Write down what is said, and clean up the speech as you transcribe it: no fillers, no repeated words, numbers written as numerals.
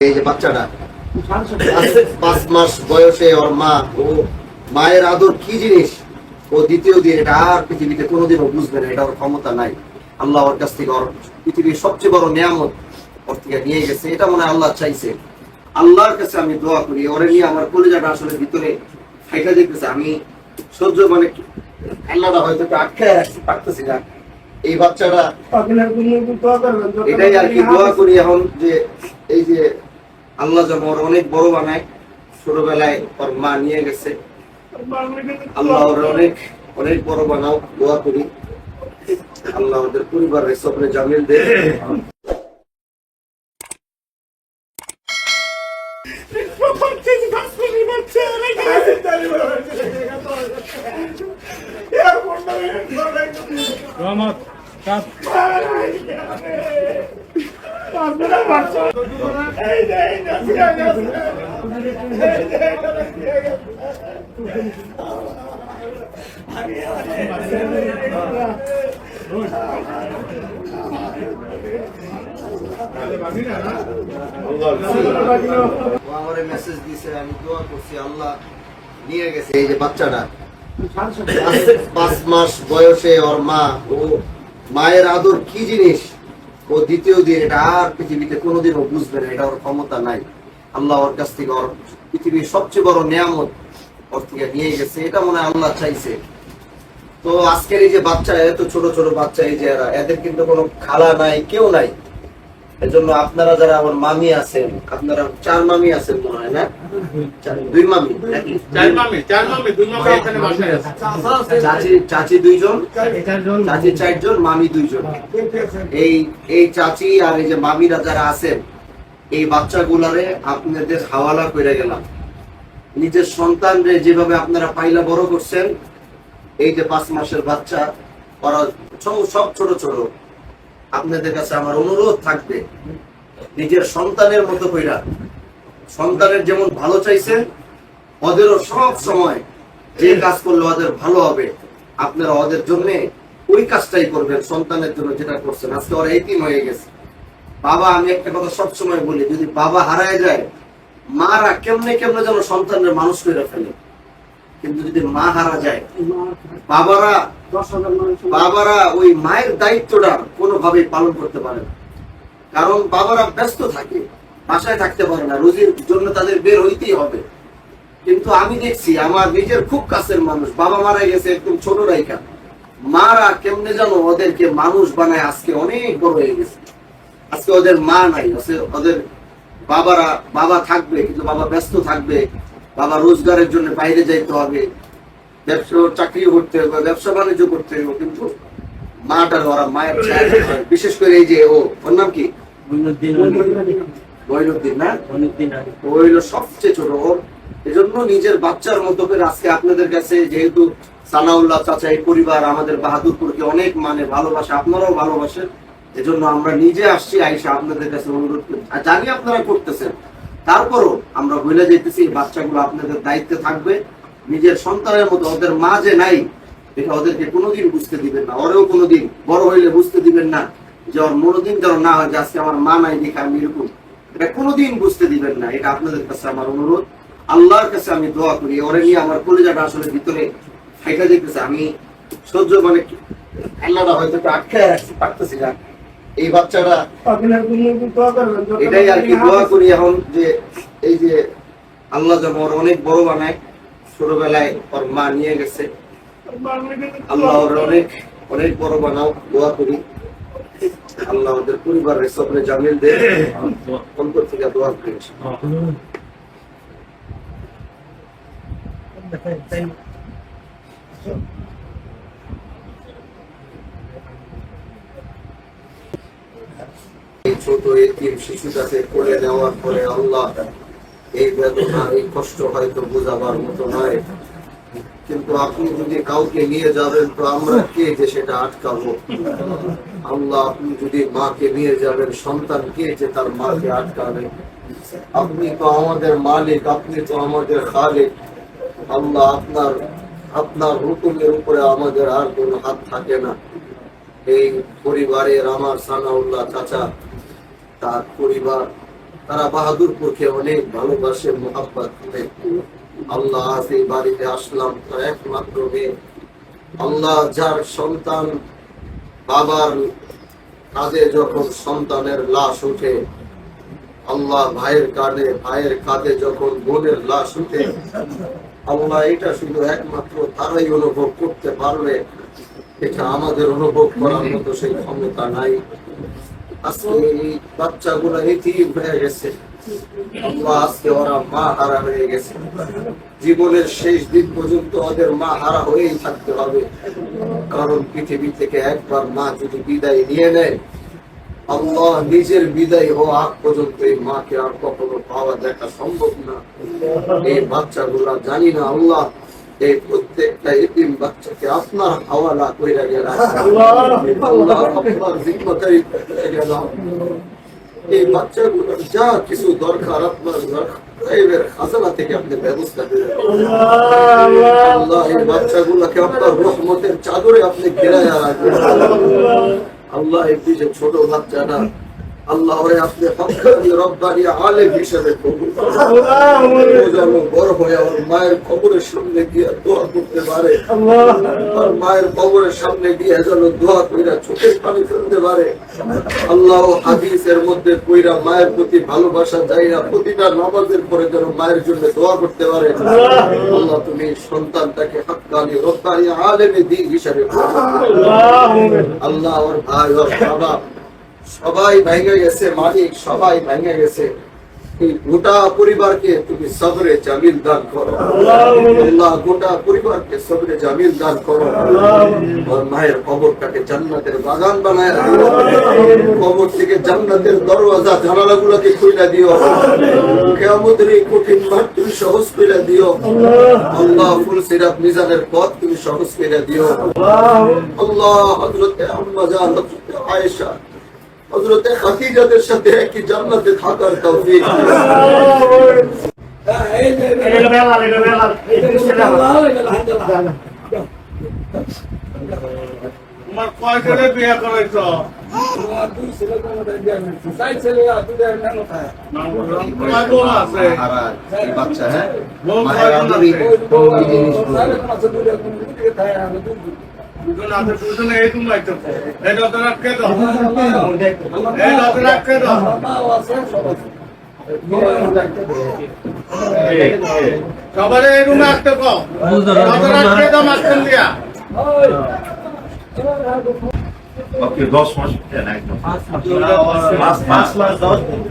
এই যে বাচ্চাটা 5 মাস বয়সে ওর মা ও মায়ের আদর কি জিনিস ও দ্বিতীয় দিন এটা আর পৃথিবীতে কোনোদিনও বুঝবে না। এটা ওর ক্ষমতা নাই। আল্লাহ ওর কাছ থেকে ওর পৃথিবীর সবচেয়ে বড় নিয়ামত ওর থেকে নিয়ে গেছে। এটা মনে হয় আল্লাহ চাইছে। আল্লাহর কাছে আমি দোয়া করি ওরে নিয়ে আমার কলিজাটা আসলে ভিতরে ফাইটা যেতেছে। আমি সহ্য মানে আল্লাহটা হয়তো আটকায় রাখতে পারতেছি না। এই বাচ্চাটা এটাই আর কি দোয়া করি এখন যে এই যে আল্লাহ যেন ওর অনেক বড় বানায়। ছোটবেলায় ওর মা নিয়ে গেছে। আল্লাহ ওর অনেক অনেক বড় বানাও দোয়া করি। আল্লাহ ওদের পরিবারের সবরে জামিল দে। মেসেজ দিছে আমি দোয়া করছি আল্লাহ নিয়ে গেছে। এই যে বাচ্চাটা 5 মাস বয়সে ওর মা ও মায়ের আদর কি জিনিস ও দ্বিতীয় দিন এটা আর পৃথিবীতে কোনোদিনও বুঝবে না। এটা ওর ক্ষমতা নাই। আল্লাহ ওর কাছ থেকে ওর পৃথিবীর সবচেয়ে বড় নিয়ামত ওর থেকে নিয়ে গেছে। এটা মনে হয় আল্লাহ চাইছে। তো আজকের এই যে বাচ্চা এত ছোট ছোট বাচ্চা এই যে এদের কিন্তু কোনো খালা নাই কেউ নাই। এজন্য আপনারা যারা আমার মামি আছেন আপনারা 4 মামি আছেন মনে হয় না 2 মামি নাকি 4 মামি 2 মামি এখানে বাসায় আছে। চাচি 2 জন চাচি 4 জন মামি 2 জন। এই চাচি আর এই যে মামিরা যারা আছেন এই বাচ্চাগুলারে আপনাদের হাওয়ালা করে গেলাম। নিজের সন্তানরে যেভাবে আপনারা পাইলা বড় করছেন এই যে 5 মাসের বাচ্চা ওরা সব ছোট ছোট। আপনাদের কাছে আমার অনুরোধ থাকবে নিজের সন্তানের মতো কইরা সন্তানের যেমন ভালো চাইছেন ওদেরও সব সময় যে কাজ করলে ওদের ভালো হবে আপনারা ওদের জন্য ওই কাজটাই করবেন সন্তানের জন্য যেটা করছেন। আজকে ওরা এতিম হয়ে গেছে। বাবা আমি একটা কথা সব সময় বলি যদি বাবা হারায় যায় মারা কেমনে কেমনে যেন সন্তানের মানুষ করে ফেলে। কিন্তু যদি মা হারা যায় বাবারা ওই মায়ের দায়িত্বটা কোনোভাবেই পালন করতে পারে না। কারণ বাবারা ব্যস্ত থাকে বাসায় থাকতে পারে না রোজির জন্য তাদের বের হইতেই হবে। কিন্তু আমি দেখছি আমার নিজের খুব কাছের মানুষ বাবা মারা গেছে একদম ছোট রাইকা মারা কেমনে যেন ওদেরকে মানুষ বানায় আজকে অনেক বড় হয়ে গেছে। আজকে ওদের মা নাই ওদের বাবা থাকবে কিন্তু বাবা ব্যস্ত থাকবে। বাবা রোজগারের জন্য বাইরে যাইতে হবে ব্যবসা চাকরি করতে হবে ব্যবসা বাণিজ্য করতে হবে। কিন্তু মাটা ওরা মায়ের বিশেষ করে এই যে ওর নাম কি মঈনুদ্দিন না ওই সবচেয়ে ছোট ওর এজন্য নিজের বাচ্চার মতো করে আজকে আপনাদের কাছে যেহেতু সানাউল্লাহ চাচা এই পরিবার আমাদের বাহাদুরপুরকে অনেক মানে ভালোবাসে আপনারাও ভালোবাসেন। এজন্য আমরা নিজে আসছি আইসা আপনাদের কাছে অনুরোধ করি আর জানি আপনারা করতেছেন। তারপরও আমরা বলে যেতেছি বাচ্চাগুলো আপনাদের দায়িত্বে থাকবে নিজের সন্তানের মতো। ওদের মা যে নাই এটা ওদেরকে কোনোদিন বুঝতে দিবেন না। ওরেও কোনোদিন বড় হইলে বুঝতে দিবেন না যে ওর মনোদিন যেন না হয় যে আজকে আমার মা নাই দেখে আমি এরকম। এটা কোনোদিন বুঝতে দিবেন না। এটা আপনাদের কাছে আমার অনুরোধ। আল্লাহর কাছে আমি দোয়া করি ওরে নিয়ে আমার কলিজাটা আসলে ভিতরে ফাইটা যেতেছে। আমি সহ্য মানে আল্লাহটা হয়তো আটকায় রাখতে পারতেছি না। এই বাচ্চাটা এটাই আর কি দোয়া করি এখন যে এই যে আল্লাহ যেন ওর অনেক বড় বানায়। ছোটবেলায় ওর মা নিয়ে গেছে। আল্লাহ ওর অনেক অনেক বড় বানাও দোয়া করি। আল্লাহ ওদের পরিবারের সবরে জামিল দে। অন্তর থেকে দোয়া করি। এই ছোট এতিম শিশুটাকে কোলে নেওয়ার পরে আল্লাহ এই বেদনা এই কষ্ট হয়তো বোঝাবার মতো নয়। কিন্তু আপনি যদি কাউকে নিয়ে যাবেন তো আমরা কে যে সেটা আটকাবো। আল্লাহ আপনি যদি মাকে নিয়ে যাবেন সন্তান কে যে তার মাকে আটকাবে। আপনি তো আমাদের মালিক আপনি তো আমাদের খালিক। আল্লাহ আপনার হুকুমের উপরে আমাদের আর কোনো হাত থাকে না। এই পরিবারের আমার সানাউল্লাহ চাচা তার পরিবার তারা বাহাদুরপুরকে অনেক ভালোবাসে, মোহাব্বত করে। আল্লাহ আজ এই বাড়িতে আসলাম তার একমাত্র মেয়ে। আল্লাহ যার সন্তান বাবার কাঁধে যখন সন্তানের লাশ উঠে, আল্লাহ ভাইয়ের কাঁধে যখন বোনের লাশ উঠে, আল্লাহ এটা শুধু একমাত্র তারাই অনুভব করতে পারবে। এটা আমাদের অনুভব করার মতো সেই ক্ষমতা নাই। আজকে এই বাচ্চাগুলো এতিম হয়ে গেছে। আল্লাহ আজকে ওরা মা হারা হয়ে গেছে। জীবনের শেষ দিন পর্যন্ত ওদের মা হারা হয়েই থাকতে হবে। কারণ পৃথিবী থেকে একবার মা যদি বিদায় নিয়ে নেয়, আল্লাহ নিজের বিদায় হওয়া আগ পর্যন্ত এই মাকে আর কখনো পাওয়া দেখা সম্ভব না। এই বাচ্চাগুলা জানি না আল্লাহ এই প্রত্যেকটা এতিম বাচ্চাকে আপনার হাওয়ালা কইরা গেলাম, আল্লাহ আপনার জিম্মাদারি কইরা গেলাম। এই বাচ্চাগুলোর যা কিছু দরকার আপনার গায়েবের খাজানা থেকে আপনি ব্যবস্থা করে আল্লাহ এই বাচ্চাগুলোকে আপনার রহমতের চাদরে আপনি ঘেরায়া রাখবেন। আল্লাহ এই যে ছোট বাচ্চাটা, আল্লাহ ওরে আপনি হক্কানি রব্বানি আলেম হিসেবে কবুল করুন। বড় হয়ে ওর মায়ের কবরের সামনে গিয়ে দোয়া করতে পারে, আর মায়ের কবরের সামনে গিয়ে যেন দোয়া কইরা চোখের পানি ফেলতে পারে। আল্লাহ হাদিসের মধ্যে কইরা মায়ের প্রতি ভালোবাসা যাইয়া প্রতিটা নামাজের পরে যেন মায়ের জন্য দোয়া করতে পারে। আল্লাহ তুমি সন্তানটাকে হক্কানি রব্বানি আলেমে দ্বীন হিসেবে আল্লাহ ওর ভাই ওর বাবা সবাই ভেঙে গেছে, মালিক সবাই ভেঙে গেছে। এই গোটা পরিবারকে তুমি সবরে জামিল দান করো আল্লাহ, গোটা পরিবারকে সবরে জামিল দান করো। আর মায়ের কবরটাকে জান্নাতের বাগান বানায় দিও, কবর থেকে জান্নাতের দরওয়াজা জানালাগুলোকে খুলে দিও। কিয়ামতের এই কঠিন মাঠ তুমি সহজ করে দিও আল্লাহ। ফুল সিরাত মিজানের পথ তুমি সহজ করে দিও আল্লাহ। হযরতে আম্মা জান, হযরতে আয়েশা, হযরতে খাদিজাদের সাথে একই জান্নাতে থাকার তৌফিক তোমার কয় ছেলে বিয়ে করেছো? তোমার বউ আছে? এই বাচ্চা হ্যাঁ বউ মায়ের কয়জন আদরি আছে? দুজন আছে, দুজনে এই তুমি আইতেছো। এই দরজা রাখকে দাও, এই দরজা রাখকে দাও। সবার এই রুমে আসতে কও, দরজা রাখকে দাও মাঝখান দিয়া। Okay, 2 মাস একদম 5 মাস 10 দিন